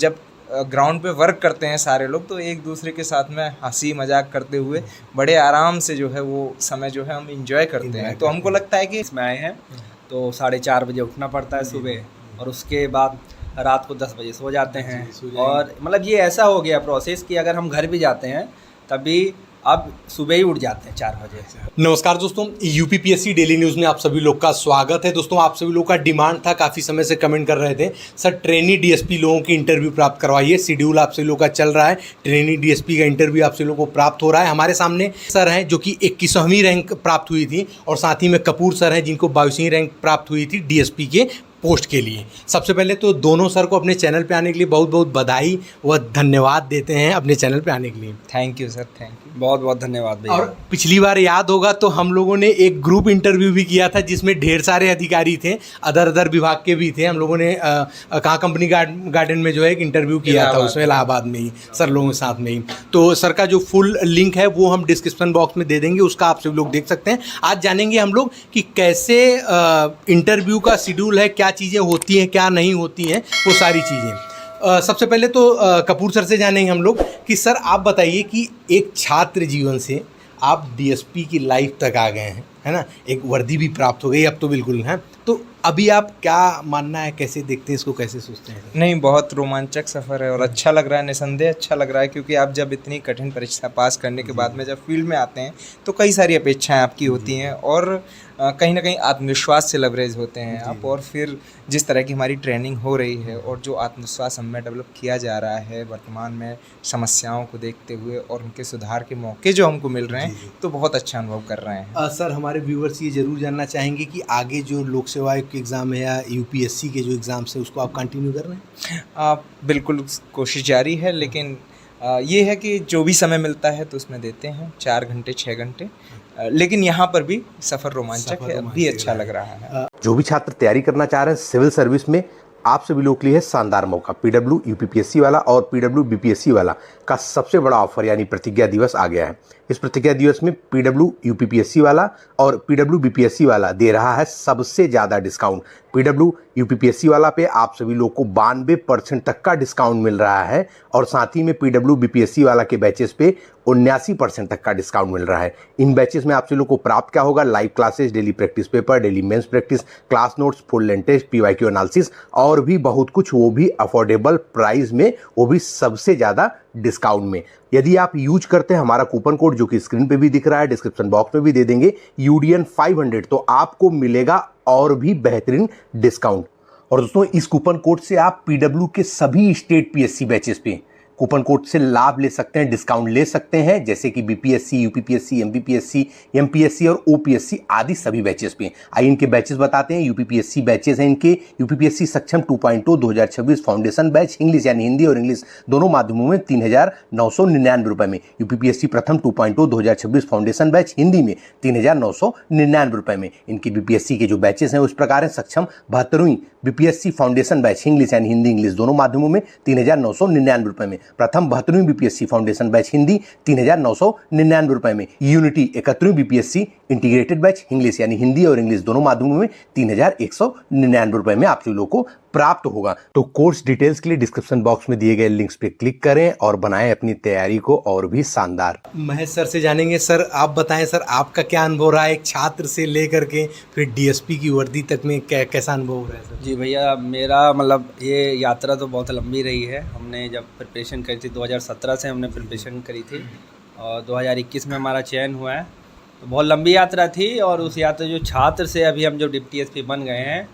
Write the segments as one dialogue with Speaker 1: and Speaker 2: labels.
Speaker 1: जब ग्राउंड पे वर्क करते हैं सारे लोग, तो एक दूसरे के साथ में हंसी मजाक करते हुए बड़े आराम से जो है वो समय जो है हम इंजॉय करते हैं। तो हमको लगता है कि
Speaker 2: इसमें आए हैं तो 4:30 बजे उठना पड़ता है सुबह, और उसके बाद रात को 10 बजे सो जाते हैं। और मतलब ये ऐसा हो गया प्रोसेस कि अगर हम घर भी जाते हैं तभी अब सुबह ही उठ जाते हैं 4 बजे।
Speaker 3: नमस्कार दोस्तों, यूपीपीएससी डेली न्यूज़ में आप सभी लोग का स्वागत है। दोस्तों, आप सभी लोग का डिमांड था, काफ़ी समय से कमेंट कर रहे थे सर ट्रेनी डीएसपी लोगों की इंटरव्यू प्राप्त करवाइए। शेड्यूल आप सभी लोग का चल रहा है, ट्रेनी डीएसपी का इंटरव्यू आप सभी लोगों को प्राप्त हो रहा है। हमारे सामने सर हैं जो कि 21वीं रैंक प्राप्त हुई थी, और साथ ही में कपूर सर हैं जिनको 22वीं रैंक प्राप्त हुई थी डीएसपी के पोस्ट के लिए। सबसे पहले तो दोनों सर को अपने चैनल पे आने के लिए बहुत बहुत बधाई व धन्यवाद देते हैं अपने चैनल पे आने के लिए।
Speaker 1: Thank you sir, thank you,
Speaker 2: बहुत बहुत धन्यवाद भैया।
Speaker 3: और पिछली बार याद होगा तो हम लोगों ने एक ग्रुप इंटरव्यू भी किया था जिसमें ढेर सारे अधिकारी थे, अदर विभाग के भी थे। हम लोगों ने कहाँ कंपनी गार्डन में जो है एक इंटरव्यू किया था, उसमें इलाहाबाद में ही सर लोगों के साथ में ही। तो सर का जो फुल लिंक है वो हम डिस्क्रिप्शन बॉक्स में दे देंगे, उसका आप सभी लोग देख सकते हैं। आज जानेंगे हम लोग कि कैसे इंटरव्यू का शेड्यूल है, क्या चीज़ें होती हैं, क्या नहीं होती हैं, वो सारी चीज़ें। सबसे पहले तो कपूर सर से जानेंगे हम लोग कि सर आप बताइए कि एक छात्र जीवन से आप डीएसपी की लाइफ तक आ गए हैं, है ना, एक वर्दी भी प्राप्त हो गई अब तो बिल्कुल है। तो अभी आप क्या मानना है, कैसे देखते हैं इसको, कैसे सोचते हैं?
Speaker 1: नहीं, बहुत रोमांचक सफ़र है और अच्छा लग रहा है, निसंदेह अच्छा लग रहा है, क्योंकि आप जब इतनी कठिन परीक्षा पास करने के बाद में जब फील्ड में आते हैं तो कई सारी अपेक्षाएं आपकी होती हैं, और कहीं ना कहीं आत्मविश्वास से लवरेज होते हैं आप। और फिर जिस तरह की हमारी ट्रेनिंग हो रही है और जो आत्मविश्वास हम में डेवलप किया जा रहा है वर्तमान में, समस्याओं को देखते हुए और उनके सुधार के मौके जो हमको मिल रहे हैं, तो बहुत अच्छा अनुभव कर रहे हैं।
Speaker 3: सर, हमारे व्यूवर्स ये ज़रूर जानना चाहेंगे कि आगे जो लोक सेवा आयोग के एग्ज़ाम है या यूपीएससी के जो एग्ज़ाम्स है उसको आप कंटिन्यू कर रहे हैं?
Speaker 1: आप बिल्कुल, कोशिश जारी है, लेकिन ये है कि जो भी समय मिलता है तो उसमें देते हैं 4 घंटे 6 घंटे, लेकिन यहाँ पर भी सफ़र रोमांचक है, अभी अच्छा लग रहा है।
Speaker 4: जो भी छात्र तैयारी करना चाह रहे हैं सिविल सर्विस में, आप सभी लोगों के लिए है शानदार मौका। पीडब्ल्यू यूपीपीएससी वाला और पीडब्ल्यू बीपीएससी वाला का सबसे बड़ा ऑफर यानी प्रतिज्ञा दिवस आ गया है। इस प्रतिज्ञा दिवस में पीडब्ल्यू यूपीपीएससी वाला और पीडब्ल्यू बीपीएससी वाला दे रहा है सबसे ज़्यादा डिस्काउंट। पीडब्ल्यू यूपीपीएससी वाला पे आप सभी लोग को 92% तक का डिस्काउंट मिल रहा है, और साथ ही में पीडब्ल्यू बीपीएससी वाला के बैचेस पे 79% तक का डिस्काउंट मिल रहा है। इन बैचेस में आप सभी लोग को प्राप्त क्या होगा? Live classes, daily practice paper, daily mains practice, class notes, full length test, PYQ analysis और भी बहुत कुछ, वो भी अफोर्डेबल प्राइस में, वो भी सबसे ज़्यादा डिस्काउंट में। यदि आप यूज करते हैं हमारा कूपन कोड जो कि स्क्रीन पे भी दिख रहा है, डिस्क्रिप्शन बॉक्स में भी दे देंगे, यूडीएन 500, तो आपको मिलेगा और भी बेहतरीन डिस्काउंट। और दोस्तों, इस कूपन कोड से आप पीडब्ल्यू के सभी स्टेट पीएससी बैचेस पे कूपन कोड से लाभ ले सकते हैं, डिस्काउंट ले सकते हैं, जैसे कि बीपीएससी, यूपीपीएससी, एमपीपीएससी, एमपीएससी और ओपीएससी आदि सभी बैचेस पे। आइए इनके बैचेस बताते हैं। यूपीपीएससी बैचेस हैं इनके, यूपीपीएससी सक्षम 2.0 2026 फाउंडेशन बैच, इंग्लिश यानी हिंदी और इंग्लिश दोनों माध्यमों में 3,999 रुपये में। यूपीपीएससी प्रथम 2.0 2026 फाउंडेशन बैच हिंदी में 3,999 रुपये में। इनकी बीपीएससी के जो बैचेस हैं उस प्रकार हैं: सक्षम 72वीं बीपीएससी फाउंडेशन बैच इंग्लिश यानी हिंदी इंग्लिश दोनों माध्यमों में 3,999 रुपये में। प्रथम 72वीं बीपीएससी फाउंडेशन बैच हिंदी 3,999 रुपये में। यूनिटी 71वीं बीपीएससी इंटीग्रेटेड बैच इंग्लिश यानी हिंदी और इंग्लिश दोनों माध्यमों में 3,199 रुपये में आप सभी लोगों को प्राप्त होगा। तो कोर्स डिटेल्स के लिए डिस्क्रिप्शन बॉक्स में दिए गए लिंक्स पे क्लिक करें और बनाएं अपनी तैयारी को और भी शानदार।
Speaker 3: महेश सर से जानेंगे। सर आप बताएं, सर आपका क्या अनुभव रहा है एक छात्र से लेकर के फिर डीएसपी की वर्दी तक में, कैसा अनुभव हो रहा है सर?
Speaker 2: जी भैया, मेरा मतलब ये यात्रा तो बहुत लंबी रही है। हमने जब प्रिपरेशन करी थी 2017 से हमने प्रिपरेशन करी थी, और 2021 में हमारा चयन हुआ है। तो बहुत लंबी यात्रा थी, और उस यात्रा जो छात्र से अभी हम जो डिप्टी एसपी बन गए हैं,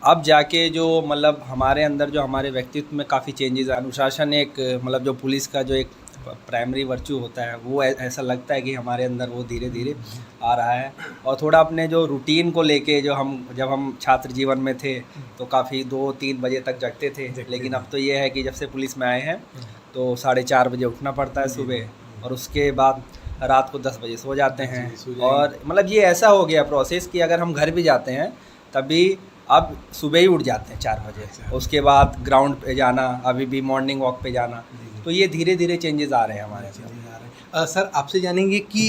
Speaker 2: अब जाके जो मतलब हमारे अंदर जो हमारे व्यक्तित्व में काफ़ी चेंजेस, अनुशासन एक मतलब जो पुलिस का जो एक प्राइमरी वर्चू होता है, वो ऐसा लगता है कि हमारे अंदर वो धीरे धीरे आ रहा है। और थोड़ा अपने जो रूटीन को लेके, जो जब हम छात्र जीवन में थे तो काफ़ी 2-3 बजे तक जगते थे, लेकिन अब तो ये है कि जब से पुलिस में आए हैं तो 4:30 बजे उठना पड़ता है सुबह, और उसके बाद रात को 10 बजे सो जाते हैं। और मतलब ये ऐसा हो गया प्रोसेस कि अगर हम घर भी जाते हैं तभी अब सुबह ही उठ जाते हैं 4 बजे, उसके बाद ग्राउंड पे जाना, अभी भी मॉर्निंग वॉक पे जाना। तो ये धीरे धीरे चेंजेस आ रहे हैं हमारे साथ।
Speaker 3: सर आपसे जानेंगे कि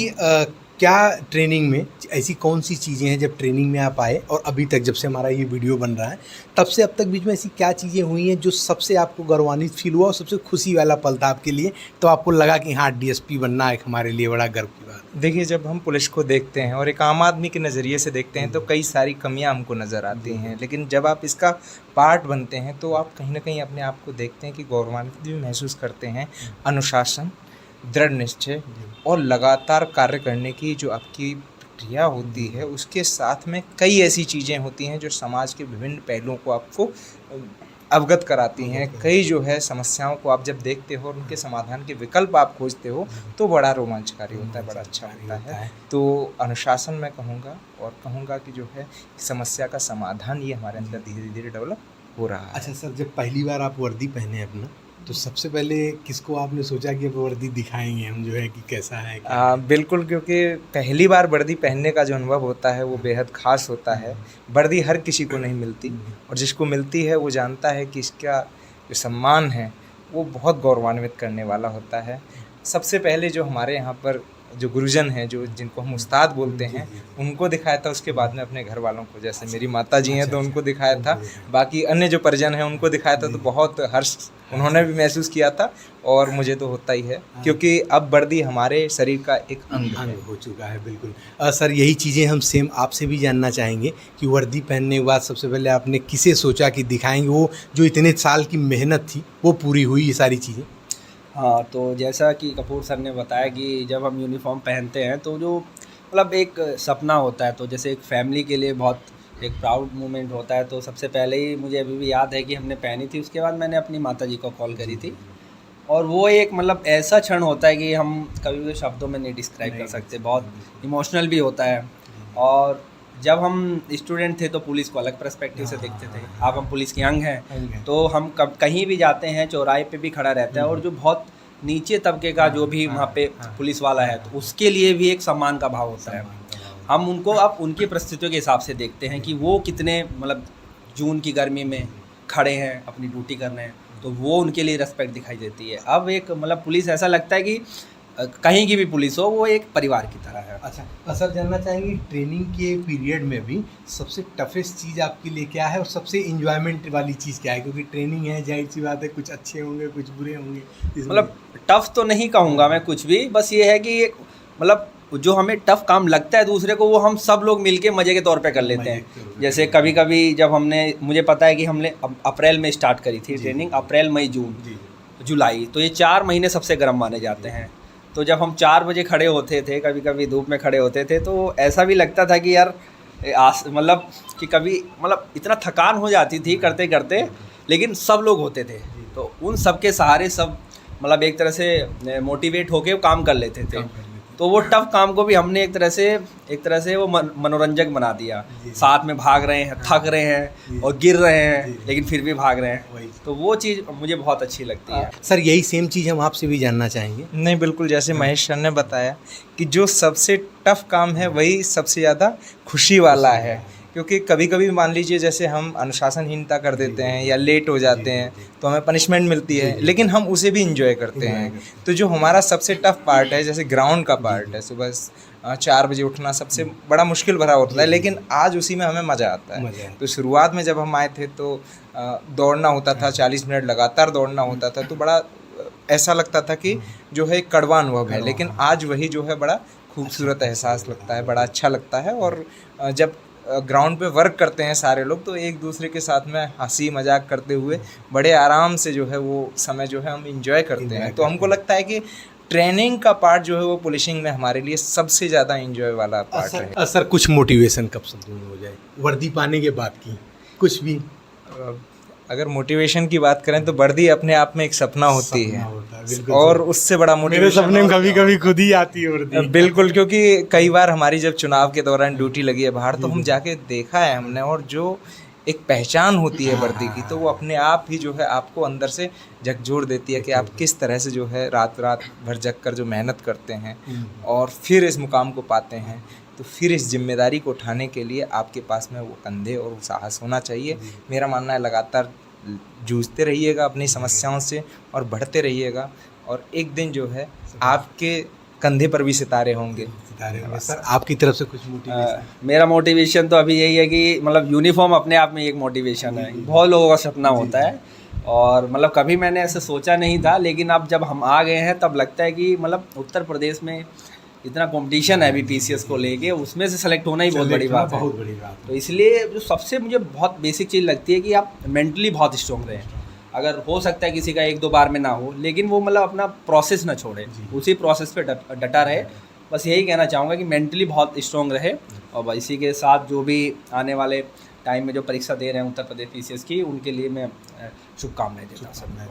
Speaker 3: क्या ट्रेनिंग में ऐसी कौन सी चीज़ें हैं जब ट्रेनिंग में आप आए और अभी तक जब से हमारा ये वीडियो बन रहा है तब से अब तक बीच में ऐसी क्या चीज़ें हुई हैं जो सबसे आपको गौरवान्वित फील हुआ और सबसे खुशी वाला पल था आपके लिए, तो आपको लगा कि हाँ डीएसपी बनना एक हमारे लिए बड़ा गर्व की बात है?
Speaker 1: देखिए, जब हम पुलिस को देखते हैं और एक आम आदमी के नज़रिए से देखते हैं तो कई सारी कमियां हमको नज़र आती हैं, लेकिन जब आप इसका पार्ट बनते हैं तो आप कहीं ना कहीं अपने आप को देखते हैं कि गौरवान्वित भी महसूस करते हैं। अनुशासन, दृढ़ निश्चय और लगातार कार्य करने की जो आपकी प्रक्रिया होती है, उसके साथ में कई ऐसी चीज़ें होती हैं जो समाज के विभिन्न पहलुओं को आपको अवगत कराती हैं। कई जो है समस्याओं को आप जब देखते हो और उनके समाधान के विकल्प आप खोजते हो तो बड़ा रोमांचकारी होता है, बड़ा अच्छा होता है। तो अनुशासन मैं कहूँगा और कहूँगा कि जो है समस्या का समाधान ये हमारे अंदर धीरे धीरे डेवलप हो रहा है।
Speaker 3: अच्छा सर, जब पहली बार आप वर्दी पहने अपना तो सबसे पहले किसको आपने सोचा कि अब वर्दी दिखाएंगे हम, जो है कि कैसा है
Speaker 1: बिल्कुल, क्योंकि पहली बार वर्दी पहनने का जो अनुभव होता है वो बेहद ख़ास होता है। वर्दी हर किसी को नहीं मिलती और जिसको मिलती है वो जानता है कि इसका जो सम्मान है वो बहुत गौरवान्वित करने वाला होता है। सबसे पहले जो हमारे यहाँ पर जो गुरुजन हैं, जो जिनको हम उस्ताद बोलते हैं, उनको दिखाया था। उसके बाद में अपने घर वालों को, जैसे मेरी माता जी हैं तो उनको दिखाया था। बाकी अन्य जो परिजन हैं उनको दिखाया था, तो बहुत हर्ष उन्होंने भी महसूस किया था और मुझे तो होता ही है, क्योंकि अब वर्दी हमारे शरीर का एक अंग
Speaker 3: हो चुका है। बिल्कुल सर, यही चीज़ें हम सेम आपसे भी जानना चाहेंगे कि वर्दी पहनने के बाद सबसे पहले आपने किसे सोचा कि दिखाएंगे, वो जो इतने साल की मेहनत थी वो पूरी हुई ये सारी चीज़ें?
Speaker 2: हाँ, तो जैसा कि कपूर सर ने बताया कि जब हम यूनिफॉर्म पहनते हैं तो जो मतलब एक सपना होता है, तो जैसे एक फैमिली के लिए बहुत एक प्राउड मोमेंट होता है। तो सबसे पहले ही मुझे अभी भी याद है कि हमने पहनी थी, उसके बाद मैंने अपनी माताजी को कॉल करी थी और वो एक मतलब ऐसा क्षण होता है कि हम कभी भी शब्दों में नहीं डिस्क्राइब कर सकते, बहुत इमोशनल भी होता है। और जब हम स्टूडेंट थे तो पुलिस को अलग पर्सपेक्टिव से देखते थे, अब हम पुलिस के अंग हैं तो हम कहीं भी जाते हैं चौराहे पे भी खड़ा रहता है और जो बहुत नीचे तबके का जो भी वहाँ पे पुलिस वाला है तो उसके लिए भी एक सम्मान का भाव होता है। हम उनको अब उनकी परिस्थितियों के हिसाब से देखते हैं कि वो कितने मतलब जून की गर्मी में खड़े हैं अपनी ड्यूटी कर रहे हैं, तो वो उनके लिए रेस्पेक्ट दिखाई देती है। अब एक मतलब पुलिस ऐसा लगता है कि कहीं की भी पुलिस हो वो एक परिवार की तरह है।
Speaker 3: अच्छा सर, जानना चाहेंगे ट्रेनिंग के पीरियड में भी सबसे टफेस्ट चीज़ आपके लिए क्या है और सबसे इंजॉयमेंट वाली चीज़ क्या है? क्योंकि ट्रेनिंग है, जाहिर सी बात है, कुछ अच्छे होंगे कुछ बुरे होंगे।
Speaker 2: मतलब टफ़ तो नहीं कहूँगा मैं कुछ भी, बस ये है कि मतलब जो हमें टफ़ काम लगता है दूसरे को वो हम सब लोग मिलके मज़े के तौर पे कर लेते हैं। जैसे कभी कभी जब मुझे पता है कि हमने अप्रैल में स्टार्ट करी थी ट्रेनिंग, अप्रैल मई जून जुलाई, तो ये 4 महीने सबसे गर्म माने जाते हैं। तो जब हम 4 बजे खड़े होते थे, कभी कभी धूप में खड़े होते थे, तो ऐसा भी लगता था कि यार मतलब कि कभी मतलब इतना थकान हो जाती थी करते करते, लेकिन सब लोग होते थे तो उन सब के सहारे सब मतलब एक तरह से मोटिवेट होके काम कर लेते थे। तो वो टफ काम को भी हमने एक तरह से वो मनोरंजक बना दिया। साथ में भाग रहे हैं, थक रहे हैं और गिर रहे हैं, लेकिन फिर भी भाग रहे हैं, तो वो चीज़ मुझे बहुत अच्छी लगती है।
Speaker 3: सर, यही सेम चीज़ हम आपसे भी जानना चाहेंगे।
Speaker 1: नहीं, बिल्कुल, जैसे महेश सर ने बताया कि जो सबसे टफ काम है वही सबसे ज़्यादा खुशी वाला है, क्योंकि कभी कभी मान लीजिए जैसे हम अनुशासनहीनता कर देते हैं या लेट हो जाते हैं तो हमें पनिशमेंट मिलती है, लेकिन हम उसे भी इंजॉय करते हैं। तो जो हमारा सबसे टफ पार्ट है, जैसे ग्राउंड का पार्ट है, सुबह 4 बजे उठना सबसे बड़ा मुश्किल भरा होता है, लेकिन आज उसी में हमें मज़ा आता है। तो शुरुआत में जब हम आए थे तो दौड़ना होता था, 40 मिनट लगातार दौड़ना होता था, तो बड़ा ऐसा लगता था कि जो है कड़वा अनुभव है, लेकिन आज वही जो है बड़ा खूबसूरत एहसास लगता है, बड़ा अच्छा लगता है। और जब ग्राउंड पे वर्क करते हैं सारे लोग तो एक दूसरे के साथ में हंसी मजाक करते हुए बड़े आराम से जो है वो समय जो है हम इंजॉय करते हैं। तो हमको लगता है कि ट्रेनिंग का पार्ट जो है वो पुलिसिंग में हमारे लिए सबसे ज़्यादा इंजॉय वाला पार्ट है।
Speaker 3: सर, कुछ मोटिवेशन कब से दूर हो जाए वर्दी पाने के बाद की कुछ भी?
Speaker 1: अगर मोटिवेशन की बात करें तो वर्दी अपने आप में एक सपना होती है और उससे बड़ा मोटिवेशन
Speaker 3: मेरे सपने कभी कभी खुद ही आती है वर्दी।
Speaker 1: बिल्कुल, क्योंकि कई बार हमारी जब चुनाव के दौरान ड्यूटी लगी है बाहर तो हम जाके देखा है हमने, और जो एक पहचान होती है वर्दी की तो वो अपने आप ही जो है आपको अंदर से झकझोर देती है कि आप किस तरह से जो है रात भर जग कर जो मेहनत करते हैं और फिर इस मुकाम को पाते हैं। तो फिर इस जिम्मेदारी को उठाने के लिए आपके पास में वो कंधे और वो साहस होना चाहिए। मेरा मानना है लगातार जूझते रहिएगा अपनी समस्याओं से और बढ़ते रहिएगा, और एक दिन जो है आपके कंधे पर भी सितारे होंगे
Speaker 3: सितारे होंगे। सर आपकी तरफ से कुछ मोटिवेशन?
Speaker 2: मेरा मोटिवेशन तो अभी यही है कि मतलब यूनिफॉर्म अपने आप में एक मोटिवेशन है। बहुत लोगों का सपना होता है और मतलब कभी मैंने ऐसे सोचा नहीं था, लेकिन अब जब हम आ गए हैं तब लगता है कि मतलब उत्तर प्रदेश में इतना कंपटीशन है अभी पीसीएस को लेके, उसमें से सेलेक्ट होना ही बहुत बड़ी बात है।
Speaker 3: बहुत बड़ी बात है।
Speaker 2: तो इसलिए जो सबसे मुझे बहुत बेसिक चीज़ लगती है कि आप मेंटली बहुत स्ट्रॉन्ग रहें। अगर हो सकता है किसी का 1-2 बार में ना हो, लेकिन वो मतलब अपना प्रोसेस ना छोड़े, उसी प्रोसेस पे डटा रहे। बस यही कहना चाहूँगा कि मेंटली बहुत स्ट्रॉन्ग रहे। और इसी के साथ जो भी आने वाले टाइम में जो परीक्षा दे रहे हैं उत्तर प्रदेश पीसीएस की, उनके लिए मैं शुभकामनाएं देता हूँ।